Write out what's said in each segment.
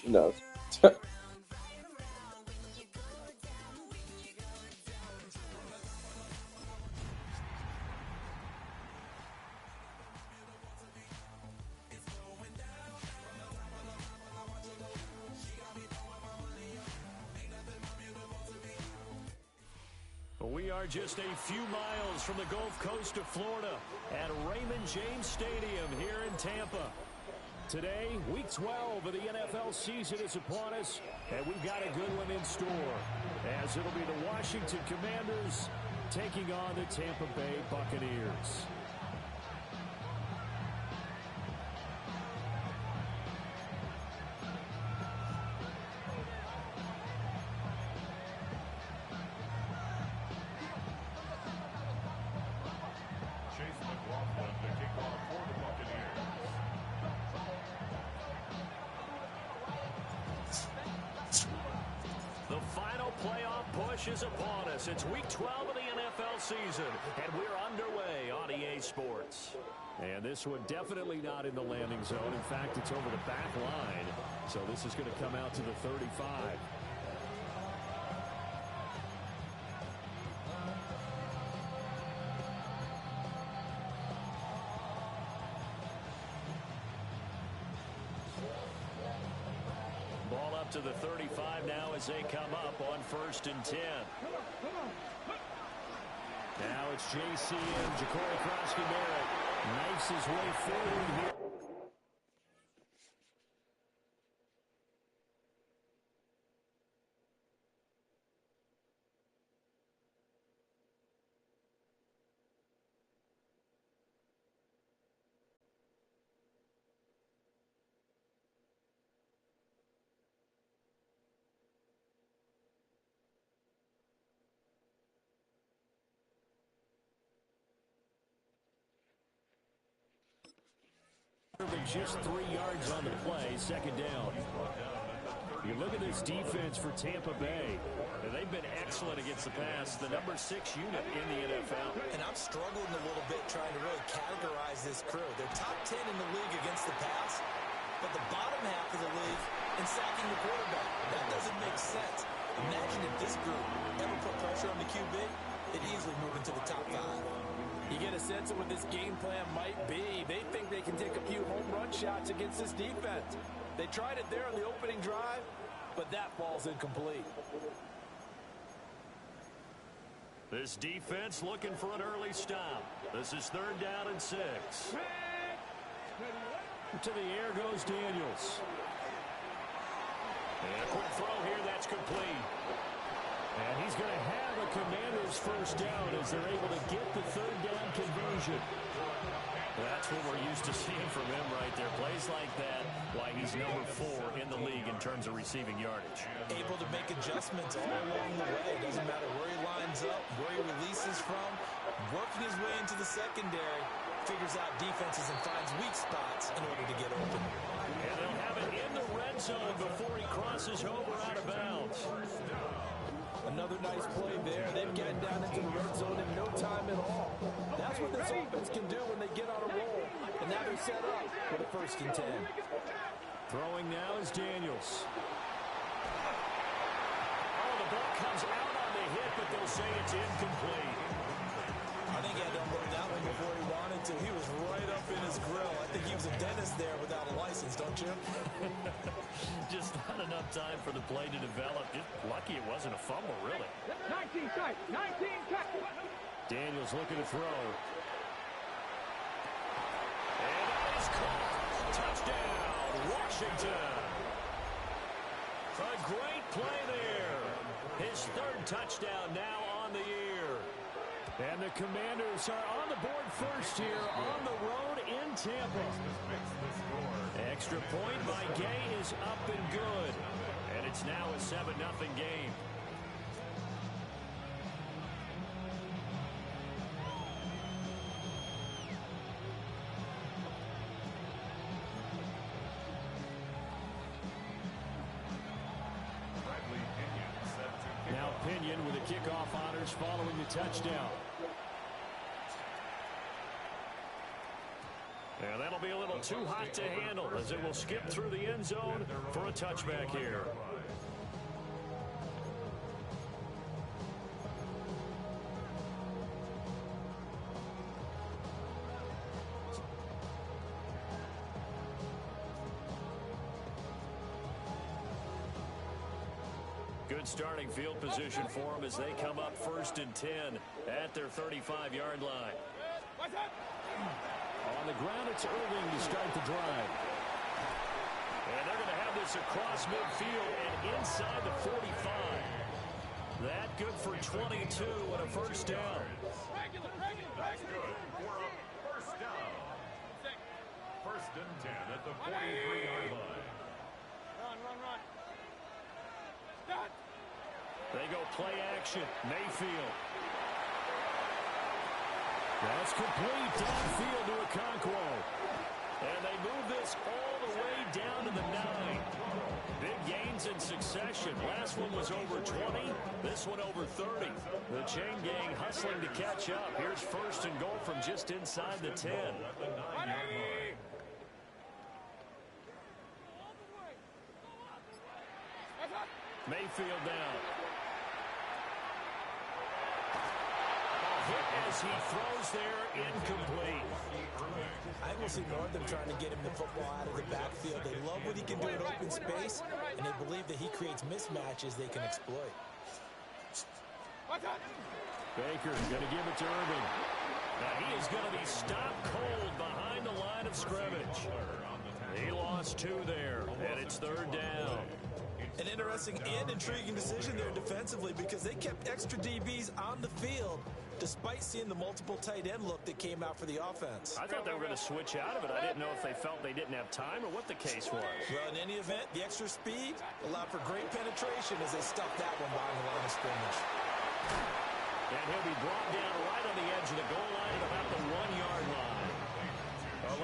No. We are just a few miles from the Gulf Coast of Florida at Raymond James Stadium here in Tampa. Today, Week 12 of the NFL season is upon us, and we've got a good one in store, as it'll be the Washington Commanders taking on the Tampa Bay Buccaneers. Is upon us. It's Week 12 of the NFL season, and we're underway on EA Sports. And this one definitely not in the landing zone. In fact, it's over the back line. So this is going to come out to the 35. To the 35 now as they come up on 1st and 10. Now it's JCM, Ja'Cory Crosby-Merritt, knifes his way forward here. Just 3 yards on the play, 2nd down. You look at this defense for Tampa Bay. They've been excellent against the pass, the number 6 unit in the NFL. And I'm struggling a little bit trying to really categorize this crew. They're top 10 in the league against the pass, but the bottom half of the league in sacking the quarterback. That doesn't make sense. Imagine if this group ever put pressure on the QB, they'd easily move into the top 5. You get a sense of what this game plan might be. They think they can take a few home run shots against this defense. They tried it there on the opening drive, but that ball's incomplete. This defense looking for an early stop. This is 3rd down and 6. To the air goes Daniels. And a quick throw here, that's complete. And he's going to have a Commanders 1st down as they're able to get the 3rd down conversion. That's what we're used to seeing from him right there. Plays like that, why he's number 4 in the league in terms of receiving yardage. Able to make adjustments all along the way. Doesn't matter where he lines up, where he releases from. Working his way into the secondary, figures out defenses and finds weak spots in order to get open. And they'll have it in the red zone before he crosses over out of bounds. Another nice play there. They've gotten down into the red zone in no time at all. That's what this offense can do when they get on a roll. And now they're set up for the 1st and 10. Throwing now is Daniels. Oh, the ball comes out on the hit, but they'll say it's incomplete. I think he had to unload that one before he wanted to. He was right up in his grill. I think he was a dentist there without a license, don't you? Just not enough time for the play to develop. Just lucky it wasn't a fumble, really. 19 tight, 19 tight. Daniels looking to throw. And that is caught. Touchdown, Washington. A great play there. His 3rd touchdown now on the year. And the Commanders are on the board first here on the road in Tampa. Extra point by Gay is up and good. And it's now a 7-0 game. Now Pinion with the kickoff honors following the touchdown. And that'll be a little too hot to handle as it will skip through the end zone for a touchback here. Good starting field position for them as they come up 1st and 10 at their 35-yard line. On the ground, it's Irving to start the drive. And they're going to have this across midfield and inside the 45. That good for 22 and a first down. That's good for a first down. 1st and 10 at the 43-yard line. Run. They go play action. Mayfield. That's complete downfield to Okonkwo. And they move this all the way down to the 9. Big gains in succession. Last one was over 20. This one over 30. The chain gang hustling to catch up. Here's 1st and goal from just inside the 10. Mayfield down. Hit as he throws there, incomplete. I think we'll see more of them trying to get him the football out of the backfield. They love what he can do in open space, and they believe that he creates mismatches they can exploit. Baker going to give it to Irving. Now he is going to be stopped cold behind the line of scrimmage. He lost 2 there, and it's 3rd down. An interesting and intriguing decision there defensively because they kept extra DBs on the field despite seeing the multiple tight end look that came out for the offense. I thought they were going to switch out of it. I didn't know if they felt they didn't have time or what the case was. Well, in any event, the extra speed allowed for great penetration as they stuffed that one behind the line of scrimmage. And he'll be brought down right on the edge of the goal line at about the 1-yard line.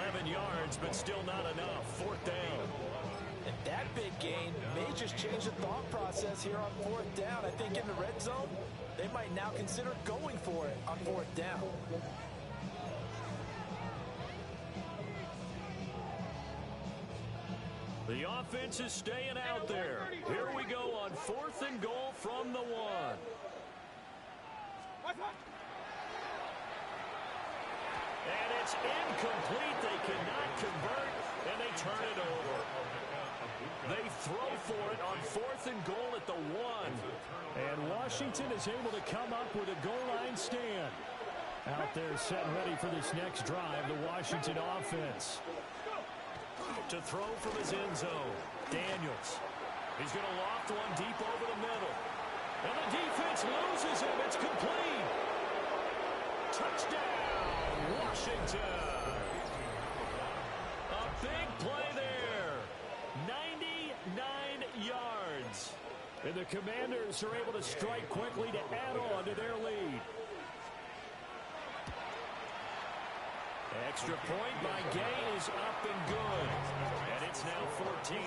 11 yards, but still not enough. 4th down. And that big gain may just change the thought process here on 4th down. I think in the red zone, they might now consider going for it on 4th down. The offense is staying out there. Here we go on 4th and goal from the 1. And it's incomplete. They cannot convert, and they turn it over. They throw for it on 4th and goal at the 1. And Washington is able to come up with a goal line stand. Out there set ready for this next drive, the Washington offense. To throw from his end zone, Daniels. He's going to loft one deep over the middle. And the defense loses him. It's complete. Touchdown, Washington. A big play there. 99 yards. And the Commanders are able to strike quickly to add on to their lead. Extra point by Gay is up and good. And it's now 14-0.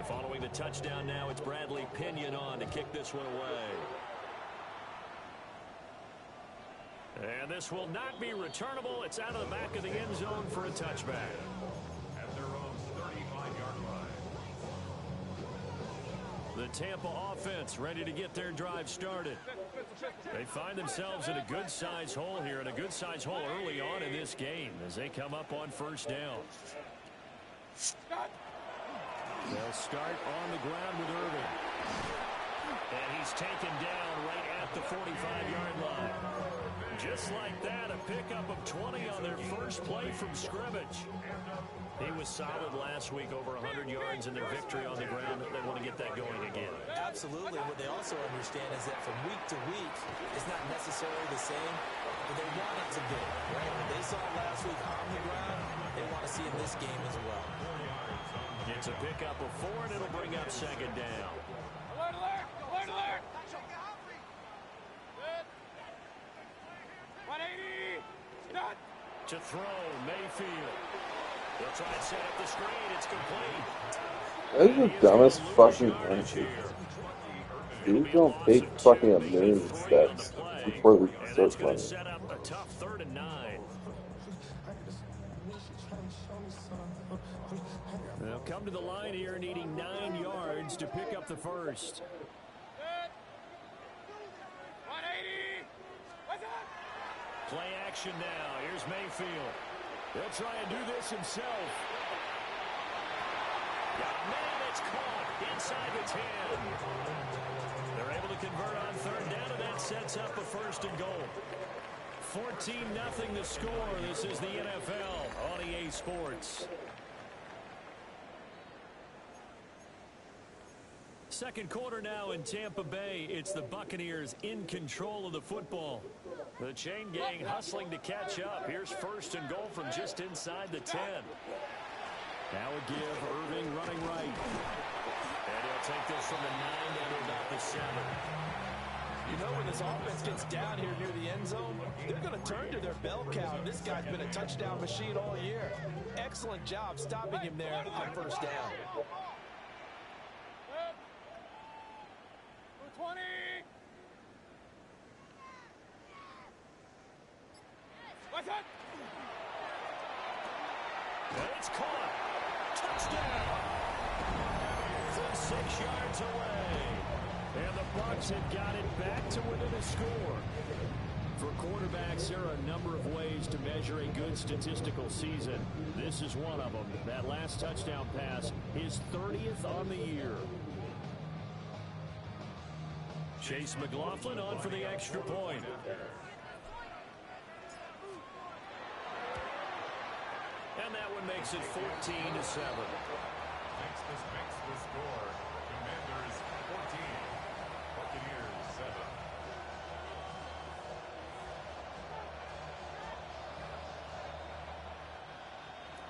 Following the touchdown now, it's Bradley Pinion on to kick this one away. And this will not be returnable. It's out of the back of the end zone for a touchback. At their own 35-yard line. The Tampa offense ready to get their drive started. They find themselves in a good-sized hole here, and a good-sized hole early on in this game as they come up on 1st down. They'll start on the ground with Irving. And he's taken down right at the 45-yard line. Just like that, a pickup of 20 on their first play from scrimmage. He was solid last week, over 100 yards in their victory on the ground. They want to get that going again. Absolutely. What they also understand is that from week to week, it's not necessarily the same, but they want it to be. Right? When they saw last week on the ground, they want to see in this game as well. It's a pickup of 4, and it'll bring up second down. Alert, alert! Alert, alert! Good. 180! Done! To throw, Mayfield. They'll try and set up the screen. It's complete. That is the dumbest fucking thing. Dude, don't take fucking a million steps before we start playing. Set up a tough 3rd and 9. They'll come to the line here needing 9 yards to pick up the first. Good. 180! What's up? Play action now. Here's Mayfield. He'll try and do this himself. Got a man that's caught inside the 10. They're able to convert on 3rd down, and that sets up a 1st and goal. 14-0 the score. This is the NFL on EA Sports. Second quarter now in Tampa Bay. It's the Buccaneers in control of the football. The chain gang hustling to catch up. Here's 1st and goal from just inside the 10. Now a give. Irving running right. And he'll take this from the 9 down to about the 7. You know, when this offense gets down here near the end zone, they're going to turn to their bell cow. This guy's been a touchdown machine all year. Excellent job stopping him there on 1st down. 220! What's up? It's caught. Touchdown. From 6 yards away. And the Bucs have got it back to within a score. For quarterbacks, there are a number of ways to measure a good statistical season. This is one of them. That last touchdown pass, his 30th on the year. Chase McLaughlin on for the extra point. And that one makes it 14-7. Makes the score. Commanders 14. Buccaneers 7.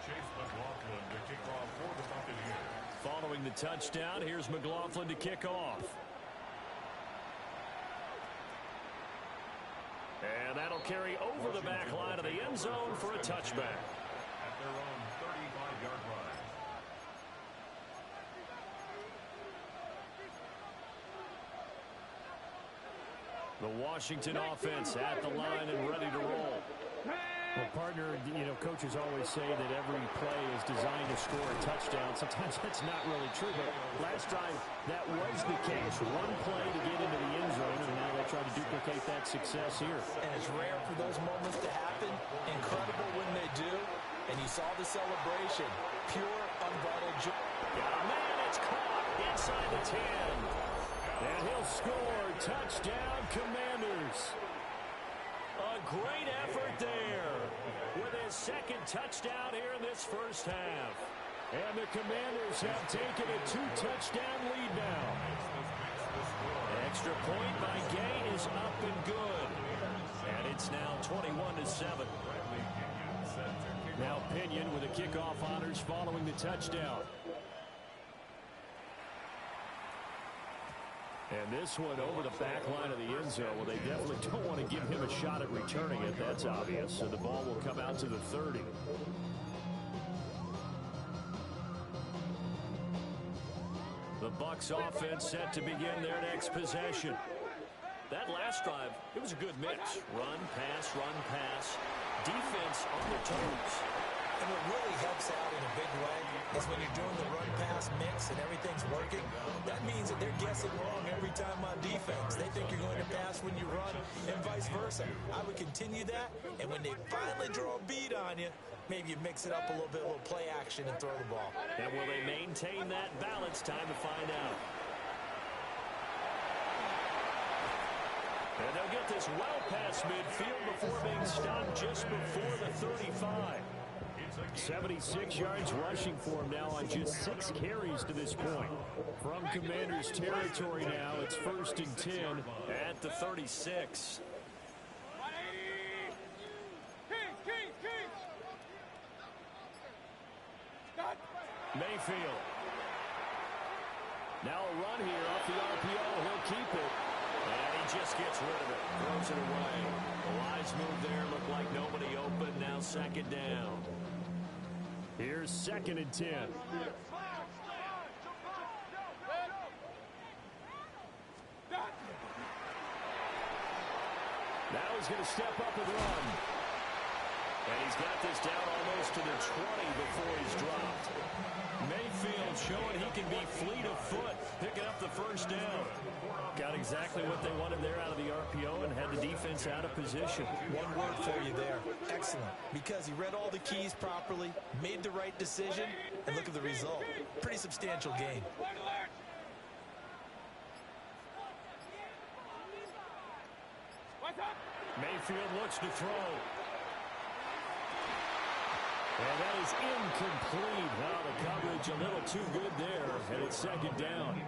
Chase McLaughlin to kick off for the Buccaneers. Following the touchdown, here's McLaughlin to kick off. And that'll carry over the back line of the end zone for a touchback. At their own 35-yard line. The Washington offense at the line and ready to roll. Well, partner, you know, coaches always say that every play is designed to score a touchdown. Sometimes that's not really true, but last drive, that was the case. One play to get into the end zone, and now they try to duplicate that success here. And it's rare for those moments to happen. Incredible when they do. And you saw the celebration. Pure, unbridled joy. Got a man that's caught inside the 10. And he'll score. Touchdown, Commanders. A great effort there with his 2nd touchdown here in this first half. And the Commanders have taken a 2-touchdown lead now. Extra point by Gay is up and good. And it's now 21-7. Now Pinion with the kickoff honors following the touchdown. And this one over the back line of the end zone. Well, they definitely don't want to give him a shot at returning it. That's obvious. So the ball will come out to the 30. The Bucs offense set to begin their next possession. That last drive, it was a good mix. Run, pass. Defense on their toes. And what really helps out in a big way is when you're doing the run-pass mix and everything's working, that means that they're guessing wrong every time on defense. They think you're going to pass when you run and vice versa. I would continue that, and when they finally draw a beat on you, maybe you mix it up a little bit, a little play action and throw the ball. And will they maintain that balance? Time to find out. And they'll get this well past midfield before being stopped just before the 35. 76 yards rushing for him now on just 6 carries to this point. From Commanders territory now, it's 1st and 10 at the 36. 180! King! Mayfield. Now a run here off the RPO. He'll keep it. And he just gets rid of it. Throws it away. The wise move there. Looked like nobody open. Now second down. Here's 2nd and 10. Now he's going to step up and run. And he's got this down almost to the 20 before he's dropped. Mayfield showing he can be fleet of foot, picking up the first down. Got exactly what they wanted there out of the RPO and had the defense out of position. One word for you there. Excellent. Because he read all the keys properly, made the right decision, and look at the result. Pretty substantial gain. Mayfield looks to throw. And that is incomplete. Wow, the coverage a little too good there. And it's second down.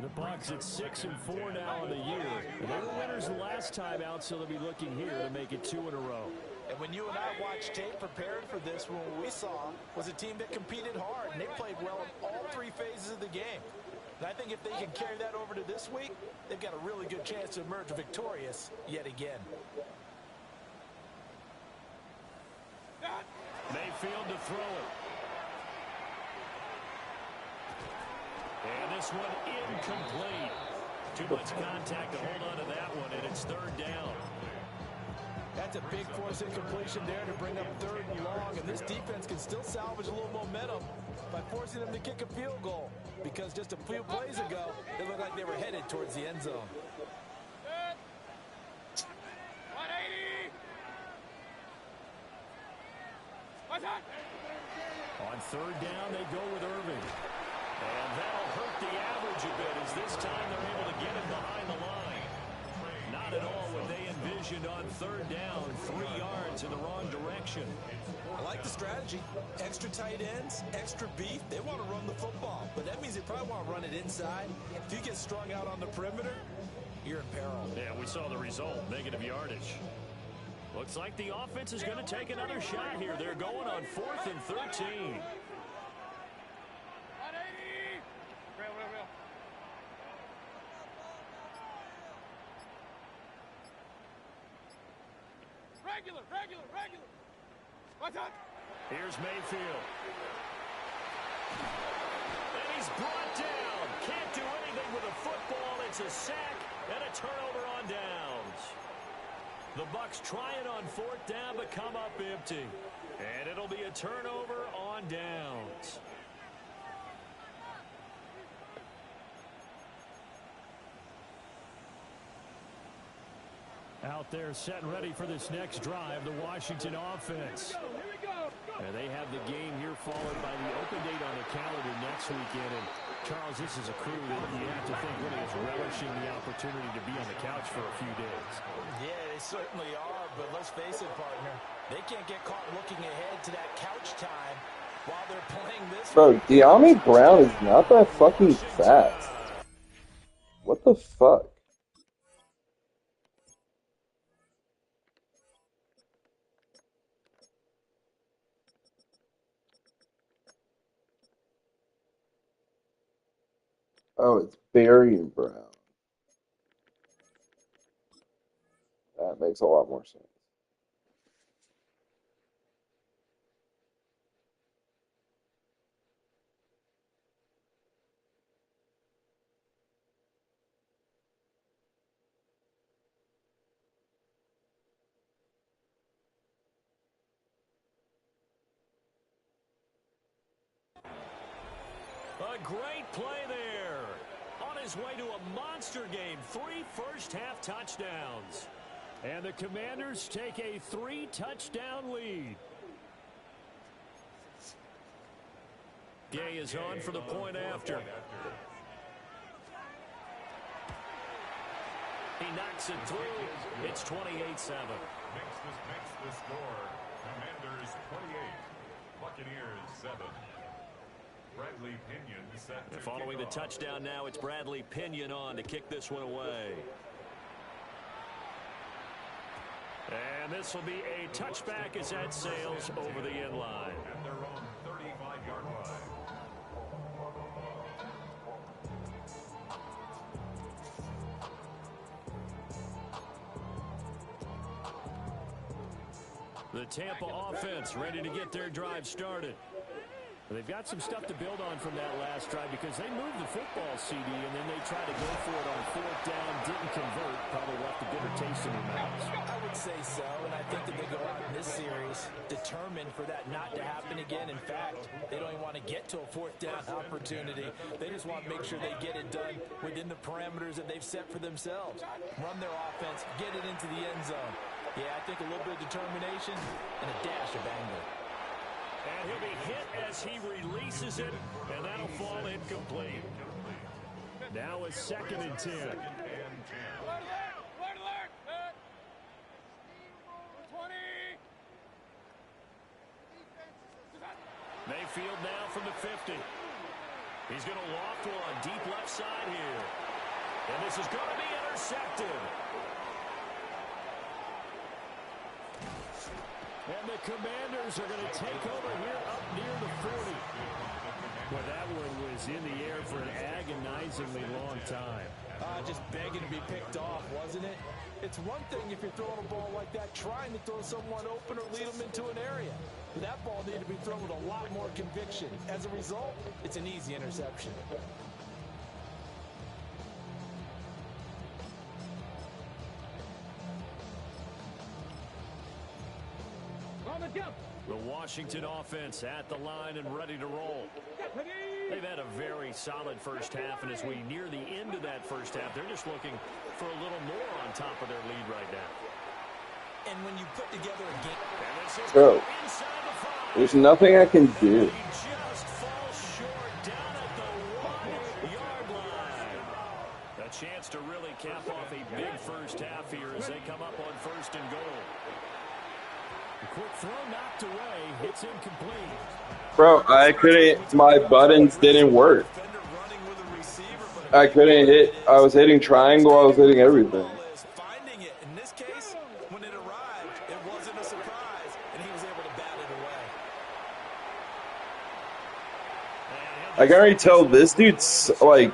The Bucs at 6-4 now in the year. And they were winners the last time out, so they'll be looking here to make it 2 in a row. And when you and I watched tape preparing for this, what we saw was a team that competed hard, and they played well in all 3 phases of the game. And I think if they can carry that over to this week, they've got a really good chance to emerge victorious yet again. Mayfield to throw it. And this one incomplete. Too much contact to hold on to that one, and it's 3rd down. That's a big force incompletion there to bring up 3rd and long, and this defense can still salvage a little momentum by forcing them to kick a field goal, because just a few plays ago, it looked like they were headed towards the end zone. 180. On 3rd down, they go with Irving. And that'll hurt the average a bit as this time they're able to get him behind the line. Not at all what they envisioned on 3rd down. 3 yards in the wrong direction. I like the strategy. Extra tight ends, extra beef. They want to run the football, but that means they probably want to run it inside. If you get strung out on the perimeter, you're in peril. Yeah, we saw the result. Negative yardage. Looks like the offense is going to take another shot here. They're going on 4th and 13. 180. Real. Regular. What's up? Here's Mayfield. And he's brought down. Can't do anything with a football. It's a sack and a turnover on downs. The Bucs trying on 4th down, but come up empty. And it'll be a turnover on downs. Out there set and ready for this next drive, the Washington offense. And they have the game here followed by the open date on the calendar next weekend. And Charles, this is a crew that you have to think really is relishing the opportunity to be on the couch for a few days. Yeah, they certainly are, but let's face it, partner. They can't get caught looking ahead to that couch time while they're playing this. Bro, De'Ami Brown is not that fucking fast. What the fuck? Oh, it's Barry and Brown. That makes a lot more sense. A great play there. On his way to a monster game. 3 first-half touchdowns. And the Commanders take a 3-touchdown lead. Gay is on for the point after. He knocks it through. It's 28-7. Makes the score. Commanders 28. Buccaneers 7. Bradley Pinion set to following the touchdown now, it's Bradley Pinion on to kick this one away. And this will be a touchback as that sails over the end line. At their own 35 The Tampa offense ready to get their drive started. They've got some stuff to build on from that last drive because they moved the football, CD, and then they tried to go for it on 4th down, didn't convert, probably left a bitter taste in their mouths. I would say so, and I think that they go out in this series determined for that not to happen again. In fact, they don't even want to get to a 4th down opportunity. They just want to make sure they get it done within the parameters that they've set for themselves. Run their offense, get it into the end zone. Yeah, I think a little bit of determination and a dash of anger. And he'll be hit as he releases it, and that'll fall incomplete. Now a 2nd and 10. Alert, alert, 20. Mayfield now from the 50. He's going to loft one deep left side here. And this is going to be intercepted. And the Commanders are going to take over here up near the 40. Well, that one was in the air for an agonizingly long time. Just begging to be picked off, wasn't it? It's one thing if you're throwing a ball like that, trying to throw someone open or lead them into an area. But that ball needed to be thrown with a lot more conviction. As a result, it's an easy interception. The Washington offense at the line and ready to roll. They've had a very solid first half, and as we near the end of that first half, they're just looking for a little more on top of their lead right now. And when you put together a game... Bro, there's nothing I can do. He just falls short down at the 1-yard line. A chance to really cap off a big first half here as they come up on 1st and goal. A quick throw knocked away. It's incomplete. Bro, I couldn't, my buttons didn't work. I couldn't hit, I was hitting triangle, I was hitting everything. Finding it. In this case, when it arrived, it wasn't a surprise, and he was able to bat it away. I can already tell this dude's, like,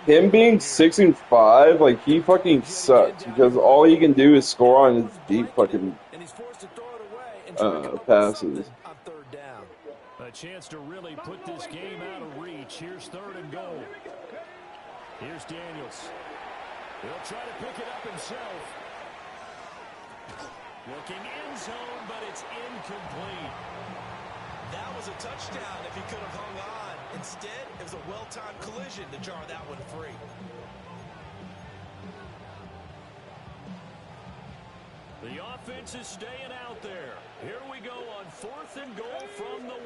him being 6'5", like, he fucking sucks, because all he can do is score on his deep fucking passes. On 3rd down. A chance to really put this game out of reach. Here's 3rd and goal. Here's Daniels. He'll try to pick it up himself. Looking end zone, but it's incomplete. That was a touchdown if he could have hung on. Instead, it was a well-timed collision to jar that one free. The offense is staying out there. Here we go on 4th and goal from the 1.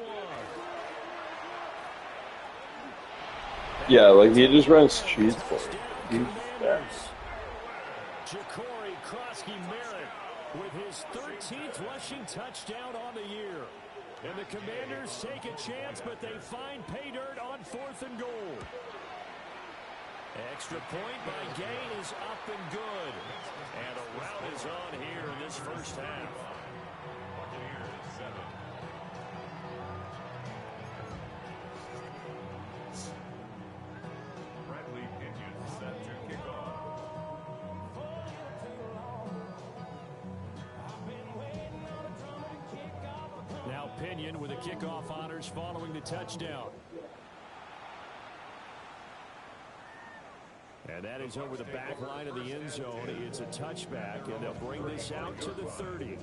Yeah, like, he just runs cheese for it. Ja'Cory Krosky-Merritt with his 13th rushing touchdown on the year. And the Commanders take a chance, but they find pay dirt on 4th and goal. Extra point by Gay is up and good. And a rout is on here in this first half. Bradley Pinion set to kick off. Now Pinion with the kickoff honors following the touchdown. And that is over the back line of the end zone. It's a touchback, and they'll bring this out to the 30.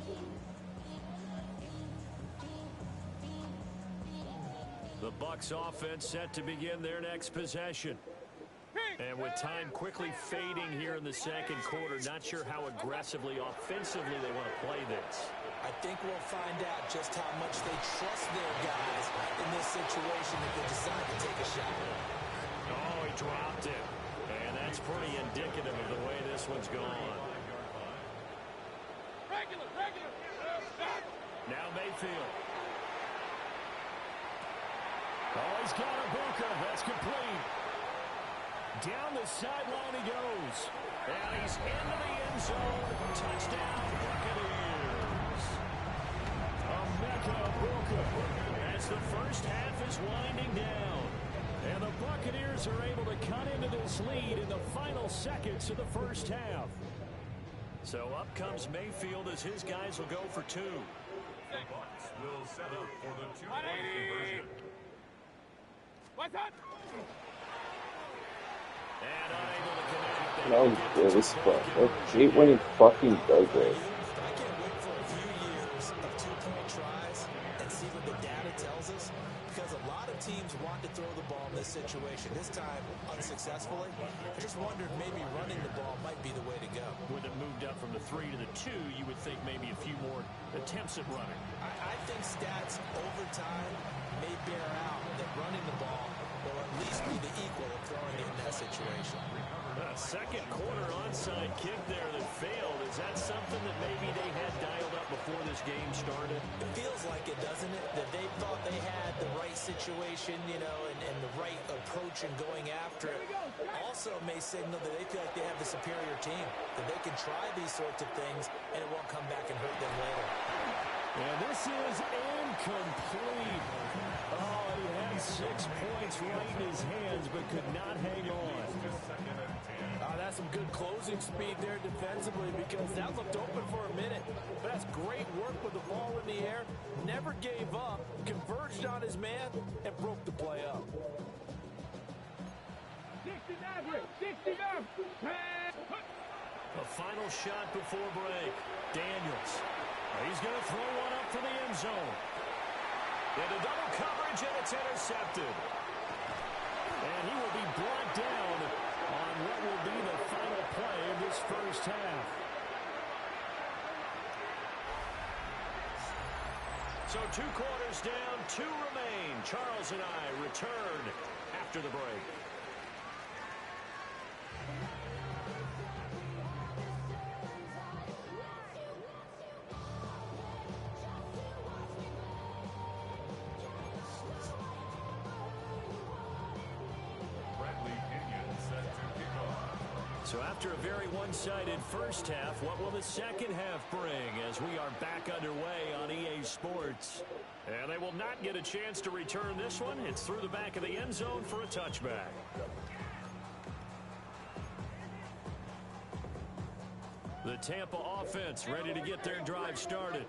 The Bucs offense set to begin their next possession. And with time quickly fading here in the second quarter, not sure how aggressively, offensively they want to play this. I think we'll find out just how much they trust their guys in this situation if they decide to take a shot. Oh, he dropped it. And that's pretty indicative of the way this one's gone. Regular. Now Mayfield. Oh, he's got a Booker. That's complete. Down the sideline he goes. And he's into the end zone. Touchdown, Buccaneers. Emeka Booker. As the first half is winding down. And the Buccaneers are able to cut into this lead in the final seconds of the first half. So up comes Mayfield as his guys will go for 2. The Bucks will set up for the two-point conversion. What's that? And unable to connect. That was good as fuck. I hate when he fucking does it. I can't wait for a few years of two-point tries and see what the data tells us, because a lot of teams want to throw the ball in this situation. This time, unsuccessfully. I just wondered maybe running the ball might be the way to go. With it moved up from the 3 to the 2, you would think maybe a few more attempts at running. I think stats over time may bear out that running the ball will at least be the equal of throwing it in that situation. A second quarter onside kick there that failed. Is that something that maybe they had dialed up before this game started? It feels like it, doesn't it? That they thought they had the right situation, you know, and the right approach in going after it. Also may signal that they feel like they have the superior team, that they can try these sorts of things and it won't come back and hurt them later. And this is incomplete. Oh, he had 6 points right in his hands, but could not hang on. That's some good closing speed there defensively, because that looked open for a minute. But that's great work with the ball in the air. Never gave up, converged on his man, and broke the play up. 69, 69. A final shot before break. Daniels. He's going to throw one up for the end zone. Into double coverage, and it's intercepted. And he will be brought down on what will be the final play of this first half. So 2 quarters down, 2 remain. Charles and I return after the break. So after a very one-sided first half, what will the second half bring as we are back underway on EA Sports? And they will not get a chance to return this one. It's through the back of the end zone for a touchback. The Tampa offense ready to get their drive started.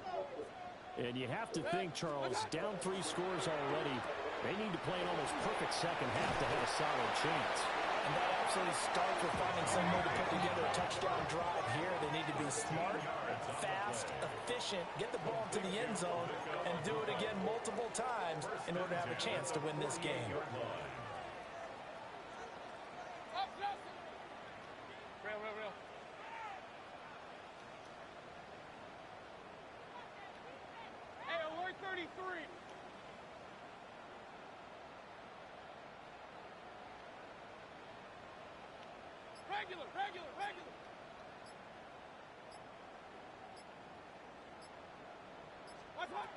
And you have to think, Charles, down 3 scores already. They need to play an almost perfect second half to have a solid chance. And that absolutely starts with finding some way to put together a touchdown drive here. They need to be smart, fast, efficient, get the ball to the end zone, and do it again multiple times in order to have a chance to win this game. Real. Hey, alert 33. Regular. What's up?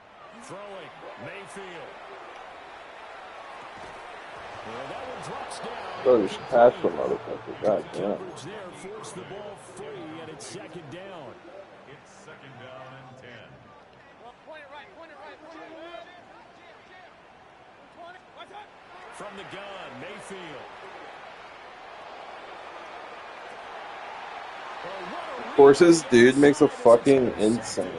Throwing, Mayfield. Well, that one drops down. Oh, there's pass from motherfucker. God damn. Coverage there forced the ball free, and it's second down. It's second down and 10. Point it right. 20. What's up? From the gun, Mayfield. Of course, this dude makes a fucking insane interception.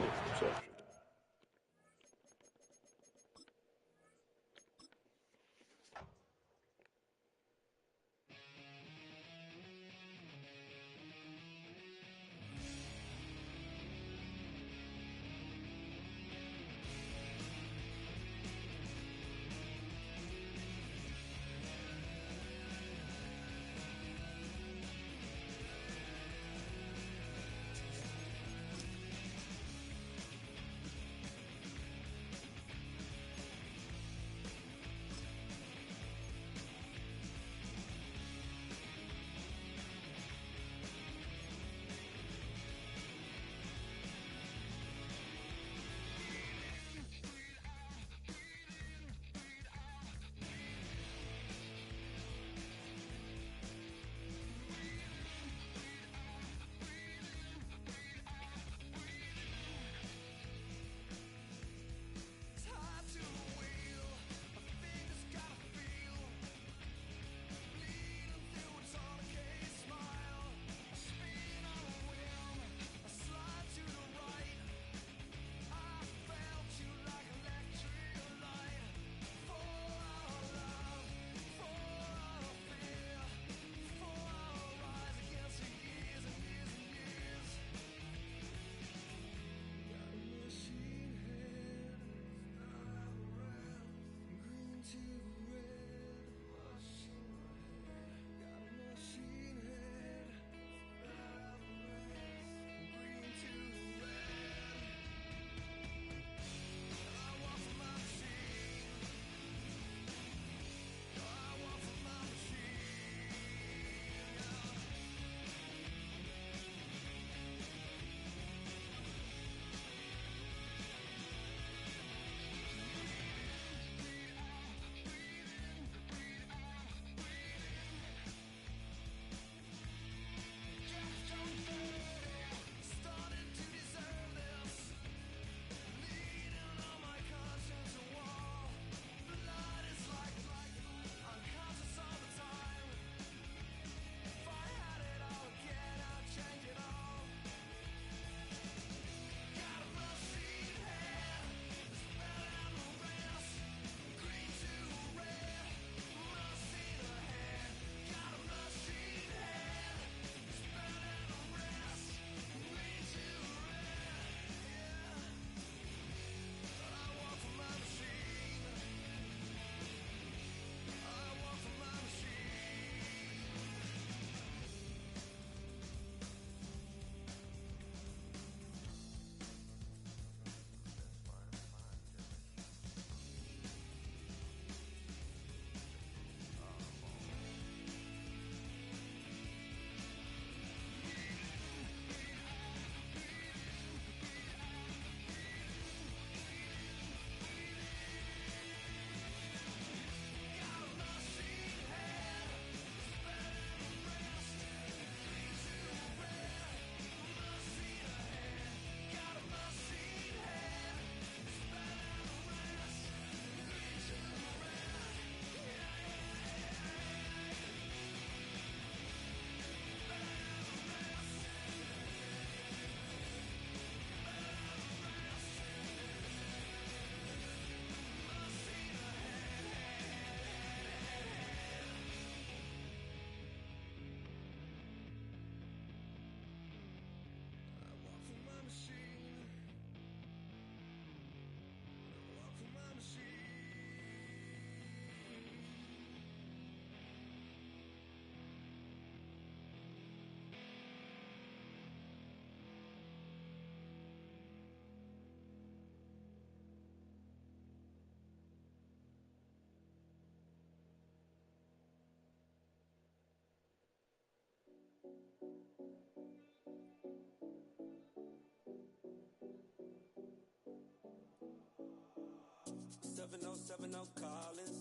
Collins.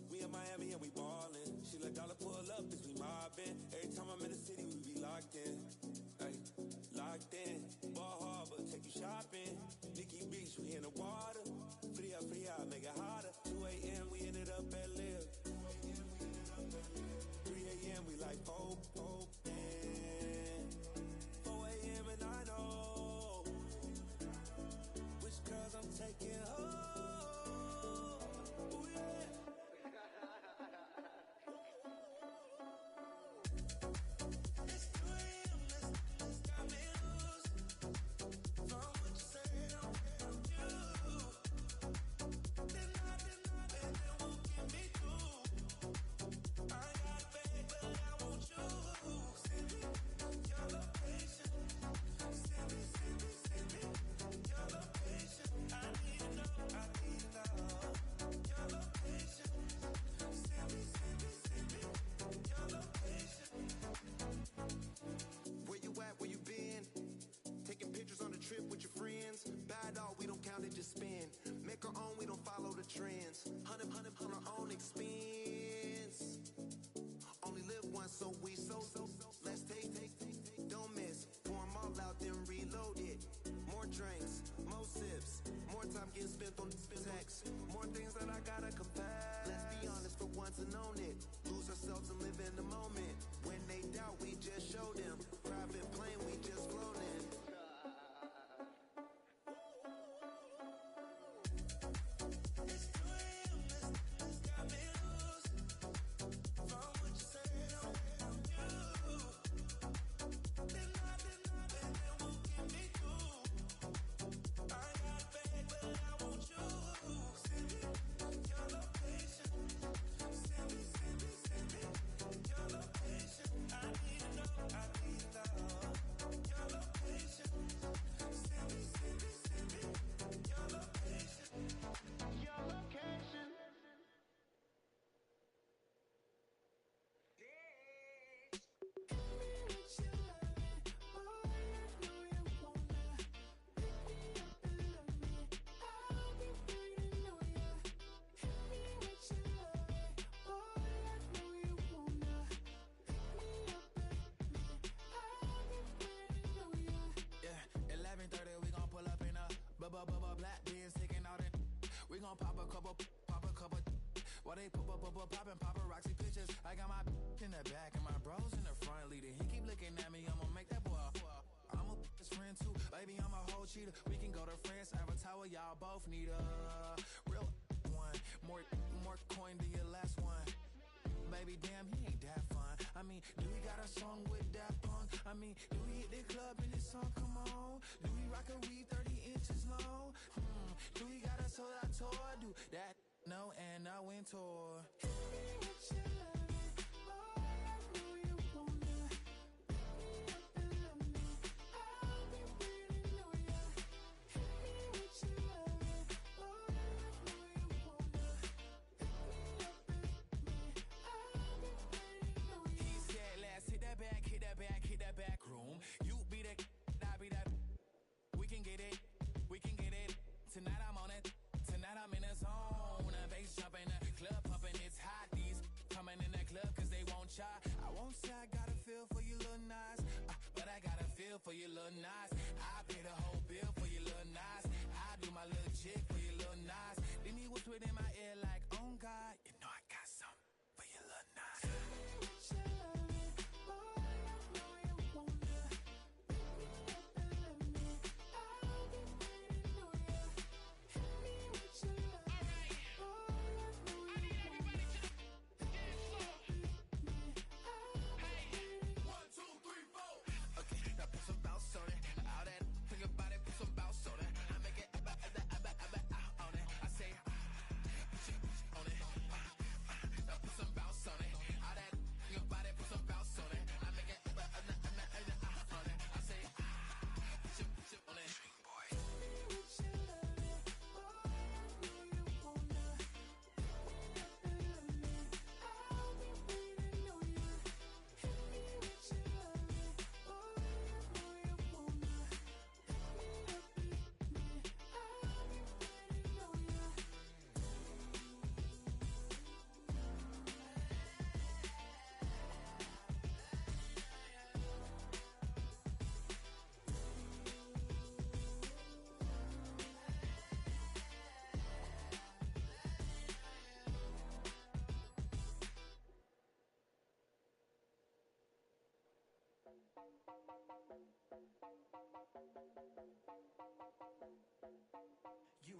We in Miami and we ballin'. She let dollar pull up as we mobbin'. Every time I'm in the city, we be locked in. Ay, locked in. Ball Harbor, take you shopping. Nikki Beach, we in the water. Fria, make it hotter. 2 a.m., we ended up at Live. 3 a.m., we like Pope. 4 a.m. and I know which girls I'm taking home. Just spin, make our own, we don't follow the trends. 100 on our own expense. Only live once, so let's take, don't miss. Pour them all out, then reload it. More drinks, more sips, more time getting spent on text. More things that I gotta confess. Let's be honest for once and own it. Lose ourselves and live in the moment. When they doubt, we just show them. Private plane, we just flown in. Black beans taking out it. We gon' pop a couple. While they poppin' paparazzi pictures. I got my in the back and my bros in the front leading. He keep looking at me, I'ma make that boy. I'm a his friend too, baby, I'm a whole cheater. We can go to France, Avatar, y'all both need a real one. More coin than your last one. Baby, damn, he ain't that fun. I mean, do we got a song with that punk? I mean, do we hit the club in this song? Come on. Do we rock a weed 30 inches long? Do we got a sold out tour? Do that? No, and I went tour. Hit that back room. You be the, I be that. We can get it. Tonight I'm on it. Tonight I'm in a zone. A bass jumping, a club pumping. It's hot. These coming in the club cause they won't try. I won't say I got a feel for you little nice, but I got a feel for you little nice. I pay the whole bill for you little nice. I do my little jig for you little nice. Then he whispered in my ear like, oh God, you know I got something for you little nice.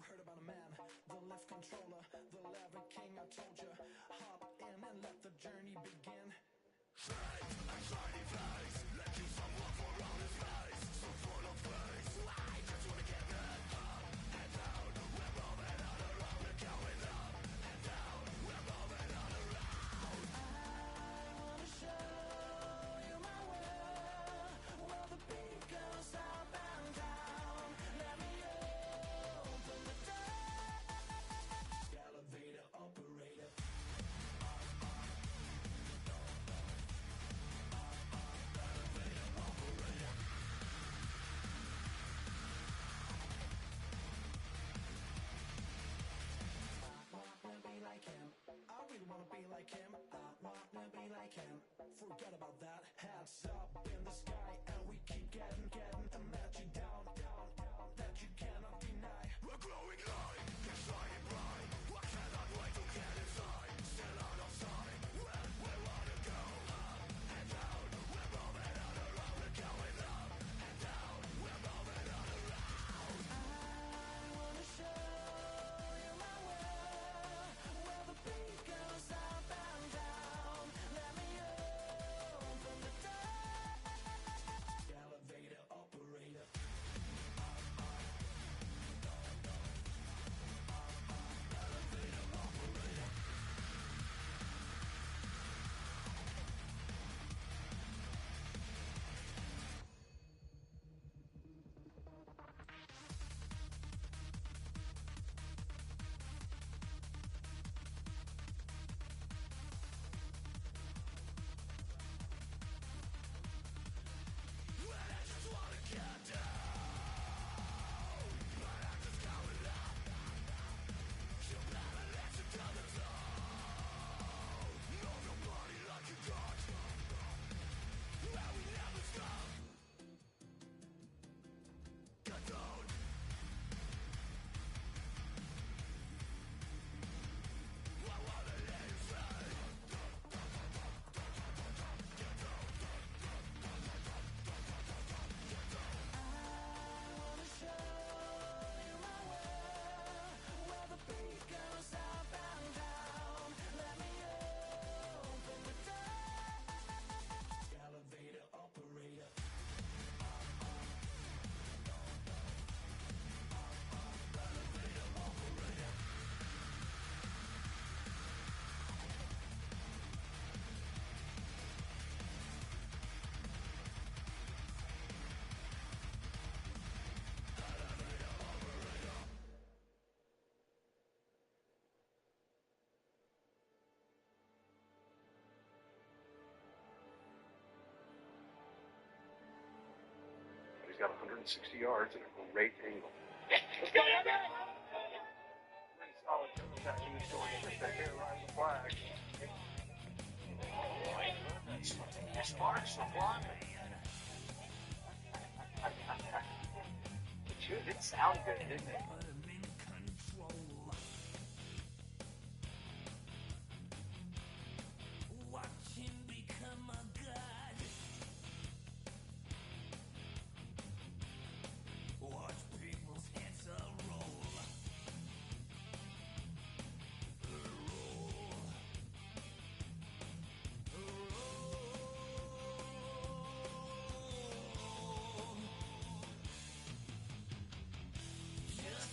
heard about a man, the lift controller, the lever king. I told you, hop in and let the journey begin. Forget about that. Hats up in the sky, and we keep getting, and let you down, that you cannot deny. We're glowing light, we're shining bright. I cannot wait to get inside. Still out of sight, where we wanna go. Up and down, we're moving on around. We're going up and down, we're moving on around. I wanna show you my world, where the beat goes up and down. Let me open the door. Elevator operator. He's got 160 yards and a great angle. Solid protection is going to get here around the flag. Sparks the fly. It did sound good, didn't it? Just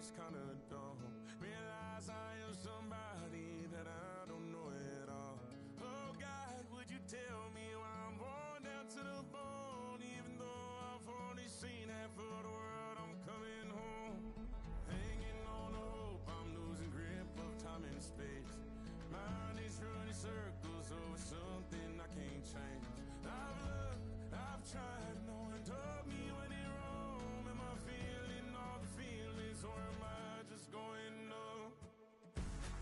it's kinda dumb. Realize I am somebody that I don't know at all. Oh God, would you tell me why I'm worn down to the bone? Even though I've only seen half of the world, I'm coming home. Hanging on the hope, I'm losing grip of time and space. Mind is running circles over something I can't change. I've looked, I've tried, no one told me when it wrong. Am I feeling all the feelings, or am I just going numb?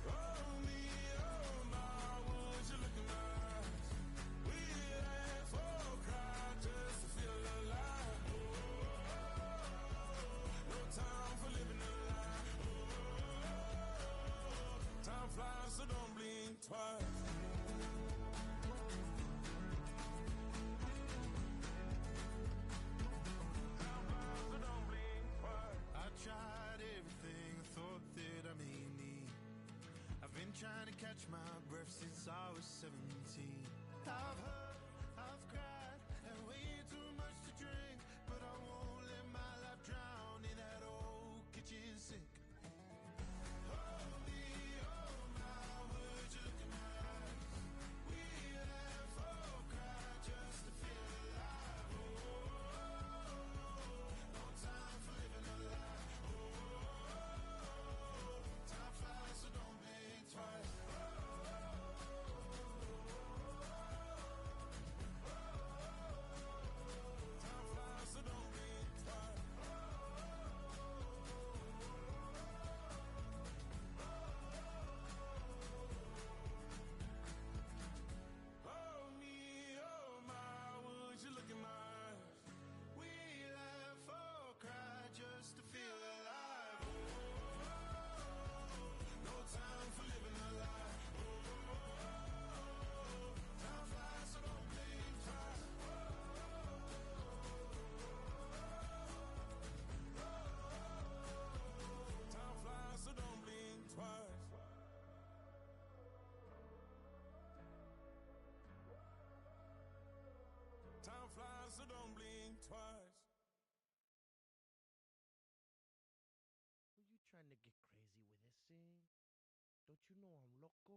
Oh me, oh my, would you look in my eyes? We laugh or cry just to feel alive. No time for living a lie. Time flies, so don't blink twice. I tried everything I thought that I may need. I've been trying to catch my breath since I was 17. I've heard, I've cried, and way too much to drink, but I won't let my life drown in that old kitchen sink. Oh me, oh my, would you look in my eyes? We laugh or cry just to feel alive. No time for living a lie. Time flies, so don't blink twice. Time flies, so don't blink twice. Oh me, oh my, would you look in my eyes? We laugh or cry just to feel alive. No time for living a lie. Time flies, so don't blink twice. Time flies, so don't blink twice. Time flies, so don't blink twice. Are you trying to get crazy with this thing? Don't you know I'm loco?